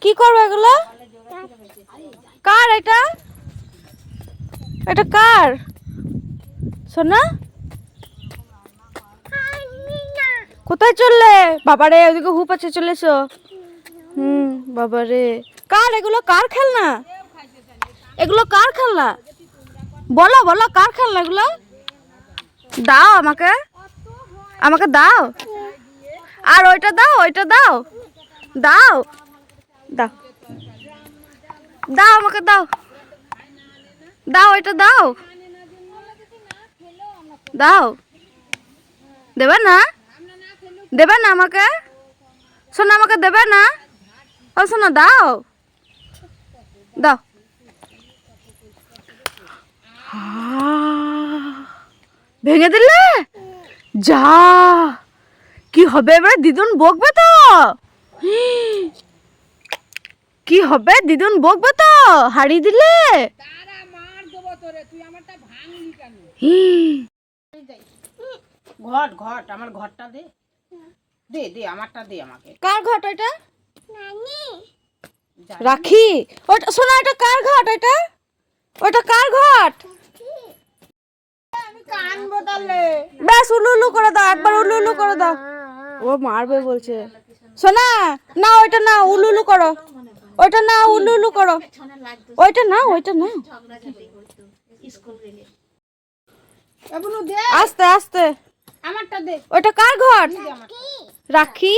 কি করবে এগুলো? কার এটা? এটা কার সোনা? কোথায় চললে? বাবারে ওদিকে হুপ আছে, চলে এসো। বাবারে কার এগুলো? কার খেলনা এগুলো? কার খেলনা? বলো বলো, কার খেলনা এগুলো? দাও আমাকে, আমাকে দাও। আর ওইটা দাও, ওইটা দাও, দাও দাও দাও, আমাকে দাও, দাও ওইটা দাও, দাও। দেবে না? দেবে না আমাকে? শোনো আমাকে দেবে না? ও শোনো, দাও দাও। ভেঙে দিলে? যা, কি হবে এবারে? দিদুন বকবে তো। কি হবে? দিদুন বকবে তো হারিয়ে দিলে। ঘট ঘট আমার ঘরটা দে, দে দে আমারটা দে আমাকে। কার ঘট এটা? রাখি। ওটা শোনা, এটা কার ঘট? এটা ওটা কার ঘট? আমি কানবো তাহলে। ব্যাস উলু উলু করে দাও, একবার উলু উলু করে দাও। ও মারবে বলছে। শোনা না, ওইটা না, উলু উলু করো। ওইটা না, উলু উলু করো। ওইটা না, ওইটা না। আস্তে আস্তে। আমারটা দে। ওইটা কার ঘট? রাখি।